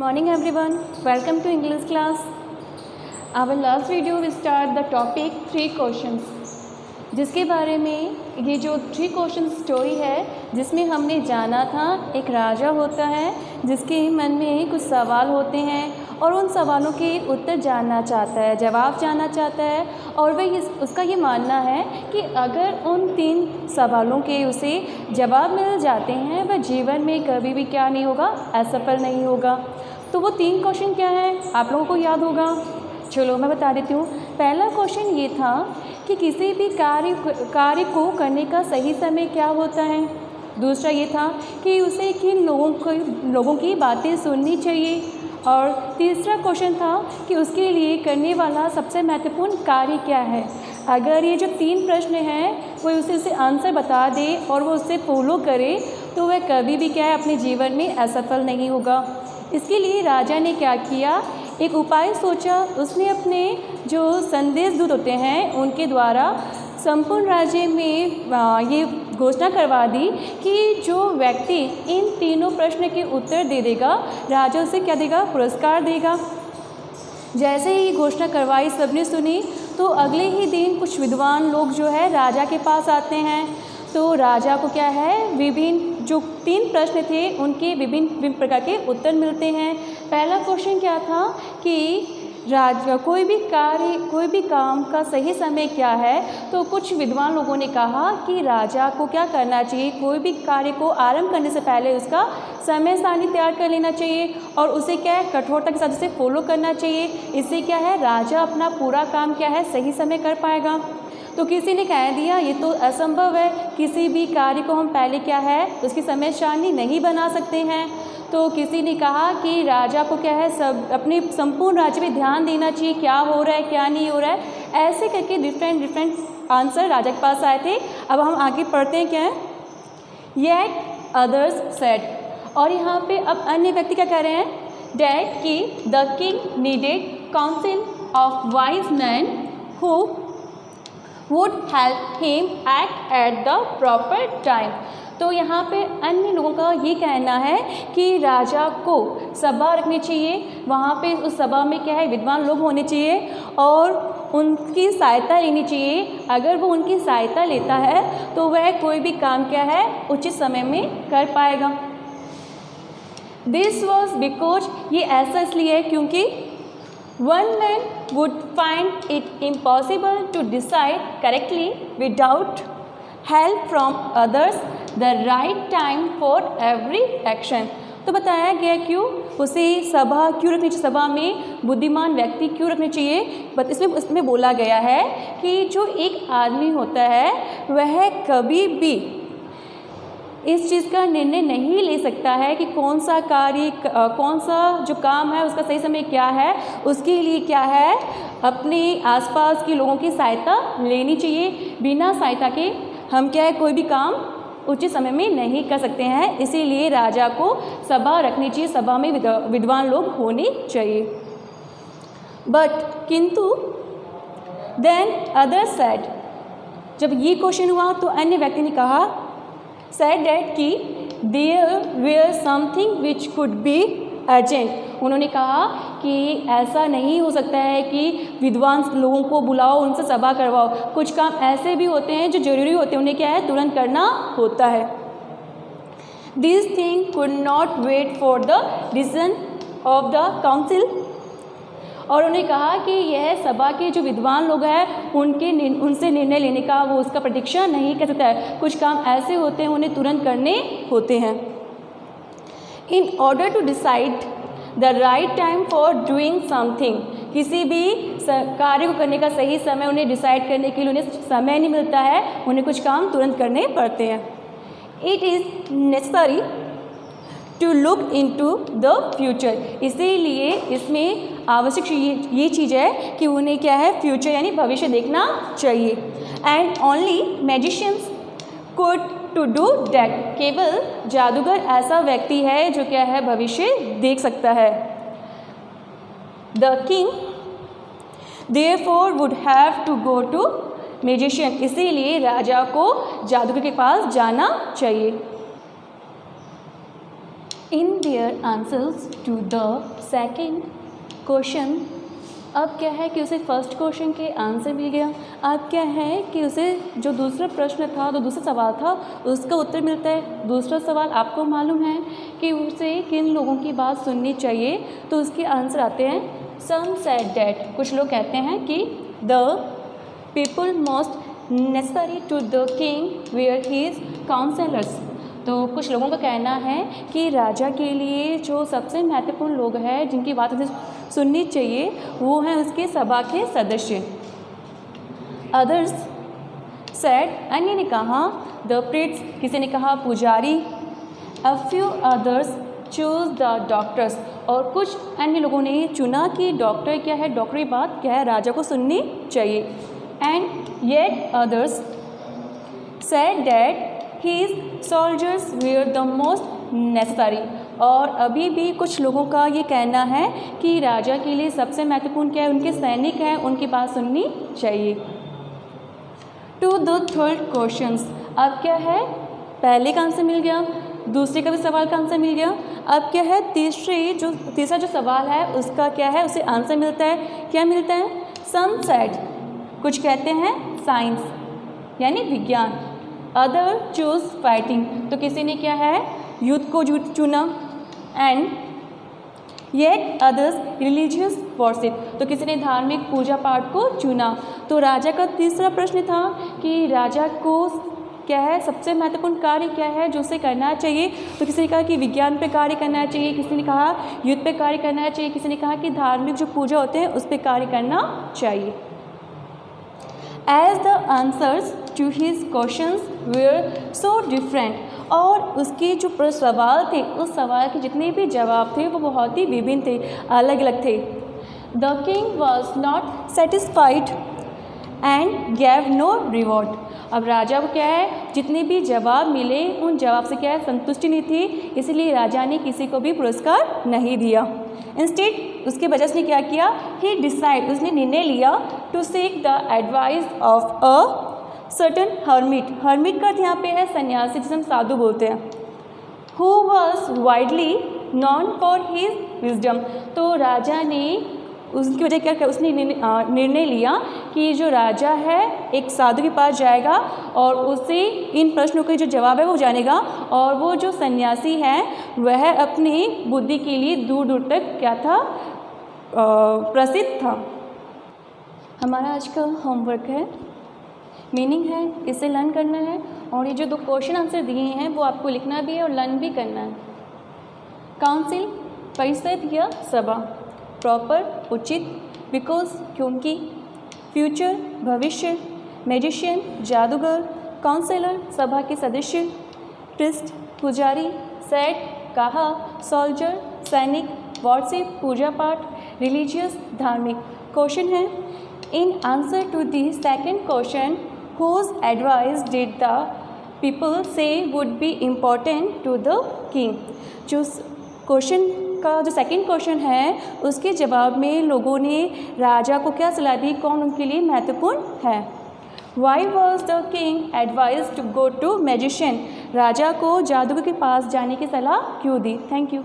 Morning everyone, welcome to English class. Our last video we start the topic 3 questions, जिसके बारे में ये जो 3 क्वेश्चन स्टोरी है जिसमें हमने जाना था एक राजा होता है जिसके मन में कुछ सवाल होते हैं और उन सवालों के उत्तर जानना चाहता है, जवाब जानना चाहता है और वह उसका ये मानना है कि अगर उन 3 सवालों के उसे जवाब मिल जाते हैं वह जीवन में कभी भी क्या नहीं होगा, असफल नहीं होगा। तो वो 3 क्वेश्चन क्या है आप लोगों को याद होगा? चलो मैं बता देती हूँ। पहला क्वेश्चन ये था कि किसी भी कार्य को करने का सही समय क्या होता है। दूसरा ये था कि उसे किन लोगों की बातें सुननी चाहिए। और तीसरा क्वेश्चन था कि उसके लिए करने वाला सबसे महत्वपूर्ण कार्य क्या है। अगर ये जो 3 प्रश्न हैं वो उसे आंसर बता दे और वो उससे फॉलो करे तो वह कभी भी क्या है अपने जीवन में असफल नहीं होगा। इसके लिए राजा ने क्या किया, एक उपाय सोचा। उसने अपने जो संदेश दूत होते हैं उनके द्वारा संपूर्ण राज्य में ये घोषणा करवा दी कि जो व्यक्ति इन तीनों प्रश्न के उत्तर दे देगा राजा उसे क्या देगा, पुरस्कार देगा। जैसे ही घोषणा करवाई सबने सुनी तो अगले ही दिन कुछ विद्वान लोग जो है राजा के पास आते हैं। तो राजा को क्या है विभिन्न जो 3 प्रश्न थे उनके विभिन्न प्रकार के उत्तर मिलते हैं। पहला क्वेश्चन क्या था कि कोई भी काम का सही समय क्या है। तो कुछ विद्वान लोगों ने कहा कि राजा को क्या करना चाहिए, कोई भी कार्य को आरंभ करने से पहले उसका समय सारणी तैयार कर लेना चाहिए और उसे क्या है कठोरता के साथ उसे फॉलो करना चाहिए। इससे क्या है राजा अपना पूरा काम क्या है सही समय कर पाएगा। तो किसी ने कह दिया ये तो असंभव है, किसी भी कार्य को हम पहले क्या है उसकी समय सारणी नहीं बना सकते हैं। तो किसी ने कहा कि राजा को क्या है सब अपने संपूर्ण राज्य पे ध्यान देना चाहिए, क्या हो रहा है क्या नहीं हो रहा है। ऐसे करके डिफरेंट आंसर राजा के पास आए थे। अब हम आगे पढ़ते हैं क्या है, येट अदर्स सेड। और यहाँ पे अब अन्य व्यक्ति क्या कह रहे हैं, डैट कि the king needed council of wise man who would help him act at the proper time। तो यहाँ पे अन्य लोगों का ये कहना है कि राजा को सभा रखनी चाहिए, वहाँ पे उस सभा में क्या है विद्वान लोग होने चाहिए और उनकी सहायता लेनी चाहिए। अगर वो उनकी सहायता लेता है तो वह कोई भी काम क्या है उचित समय में कर पाएगा। दिस वॉज बिकॉज, ये ऐसा इसलिए है क्योंकि one man would find it impossible to decide correctly without help from others the right time for every action। तो बताया गया क्यों उसे सभा क्यों रखनी चाहिए, सभा में बुद्धिमान व्यक्ति क्यों रखने चाहिए। बट इसमें बोला गया है कि जो एक आदमी होता है वह कभी भी इस चीज़ का निर्णय नहीं ले सकता है कि कौन सा कार्य कौन सा जो काम है उसका सही समय क्या है। उसके लिए क्या है अपने आसपास के लोगों की सहायता लेनी चाहिए। बिना सहायता के हम क्या है कोई भी काम उचित समय में नहीं कर सकते हैं। इसीलिए राजा को सभा रखनी चाहिए, सभा में विद्वान लोग होने चाहिए। बट किंतु देन अदर सेड, जब ये क्वेश्चन हुआ तो अन्य व्यक्ति ने कहा said that कि there were something which could be urgent। उन्होंने कहा कि ऐसा नहीं हो सकता है कि विद्वान लोगों को बुलाओ उनसे सभा करवाओ, कुछ काम ऐसे भी होते हैं जो जरूरी होते हैं, उन्हें क्या है तुरंत करना होता है। This thing could not wait for the decision of the council। और उन्हें कहा कि यह सभा के जो विद्वान लोग हैं उनसे निर्णय लेने का वो उसका प्रतीक्षा नहीं कर सकता है। कुछ काम ऐसे होते हैं उन्हें तुरंत करने होते हैं। In order to decide the right time for doing something, किसी भी कार्य को करने का सही समय उन्हें डिसाइड करने के लिए उन्हें समय नहीं मिलता है, उन्हें कुछ काम तुरंत करने पड़ते हैं। It is necessary to look into the future, इसीलिए इसमें आवश्यक ये चीज़ है कि उन्हें क्या है फ्यूचर यानी भविष्य देखना चाहिए। And only magicians could to do that, केवल जादूगर ऐसा व्यक्ति है जो क्या है भविष्य देख सकता है। The king therefore would have to go to magician, इसीलिए राजा को जादूगर के पास जाना चाहिए। In their answers to the second question, अब क्या है कि उसे फर्स्ट क्वेश्चन के आंसर मिल गया। अब क्या है कि उसे जो दूसरा प्रश्न था, जो दूसरा सवाल था, उसका उत्तर मिलता है। दूसरा सवाल आपको मालूम है कि उसे किन लोगों की बात सुननी चाहिए, तो उसके आंसर आते हैं सम सेड डैट, कुछ लोग कहते हैं कि the people most necessary to the king were his counsellors, तो कुछ लोगों का कहना है कि राजा के लिए जो सबसे महत्वपूर्ण लोग हैं जिनकी बात उसे सुननी चाहिए वो हैं उसके सभा के सदस्य। अदर्स सेड, अन्य ने कहा द प्रीट्स, किसी ने कहा पुजारी। A few others choose the doctors, और कुछ अन्य लोगों ने चुना कि डॉक्टर क्या है, डॉक्टरी बात क्या है, राजा को सुननी चाहिए। And yet others said that his soldiers were the most necessary, और अभी भी कुछ लोगों का ये कहना है कि राजा के लिए सबसे महत्वपूर्ण क्या है, उनके सैनिक हैं, उनकी बात सुननी चाहिए। टू द थर्ड क्वेश्चंस, अब क्या है, पहले का आंसर मिल गया, दूसरे का भी सवाल का आंसर मिल गया। अब क्या है, तीसरा जो सवाल है उसका क्या है, उसे आंसर मिलता है। क्या मिलता है, सम सेड, कुछ कहते हैं साइंस यानी विज्ञान। अदर चूज फाइटिंग, तो किसी ने क्या है, युद्ध को चुना। And yet others religious worship, तो किसी ने धार्मिक पूजा पाठ को चुना। तो राजा का तीसरा प्रश्न था कि राजा को क्या है, सबसे महत्वपूर्ण कार्य क्या है जो उसे करना चाहिए, तो किसी ने कहा कि विज्ञान पे कार्य करना चाहिए, किसी ने कहा युद्ध पे कार्य करना चाहिए, किसी ने कहा कि धार्मिक जो पूजा होते हैं उस पर कार्य करना चाहिए। As the answers to his questions were so different, और उसके जो सवाल थे उस सवाल के जितने भी जवाब थे वो बहुत ही विभिन्न थे, अलग अलग थे। The king was not satisfied and gave no reward, अब राजा को क्या है, जितने भी जवाब मिले उन जवाब से क्या है, संतुष्टि नहीं थी, इसलिए राजा ने किसी को भी पुरस्कार नहीं दिया। इंस्टेड उसके वजह से क्या किया, ही डिसाइड, उसने निर्णय लिया to seek the advice of a certain hermit, hermit का यहाँ पे है सन्यासी, जिसे हम साधु बोलते हैं। Who was widely non for his wisdom, तो राजा ने उसकी वजह क्या, उसने निर्णय लिया कि जो राजा है एक साधु के पास जाएगा और उसे इन प्रश्नों के जो जवाब है वो जानेगा, और वो जो सन्यासी है वह अपनी बुद्धि के लिए दूर दूर तक क्या था, प्रसिद्ध था। हमारा आज का होमवर्क है, मीनिंग है, इसे लर्न करना है, और ये जो 2 क्वेश्चन आंसर दिए हैं वो आपको लिखना भी है और लर्न भी करना है। काउंसिल, परिषद या सभा। प्रॉपर, उचित। बिकॉज, क्योंकि। फ्यूचर, भविष्य। मैजिशियन, जादूगर। काउंसलर, सभा के सदस्य। प्रिस्ट, पुजारी। सेड, कहा। सोल्जर, सैनिक। वर्शिप, पूजा पाठ। रिलीजियस, धार्मिक। क्वेश्चन है, in answer to the second question, whose advice did the people say would be important to the king, जो क्वेश्चन का जो सेकंड क्वेश्चन है उसके जवाब में लोगों ने राजा को क्या सलाह दी, कौन उनके लिए महत्वपूर्ण है। Why was the king advised to go to magician, राजा को जादूगर के पास जाने की सलाह क्यों दी। Thank you.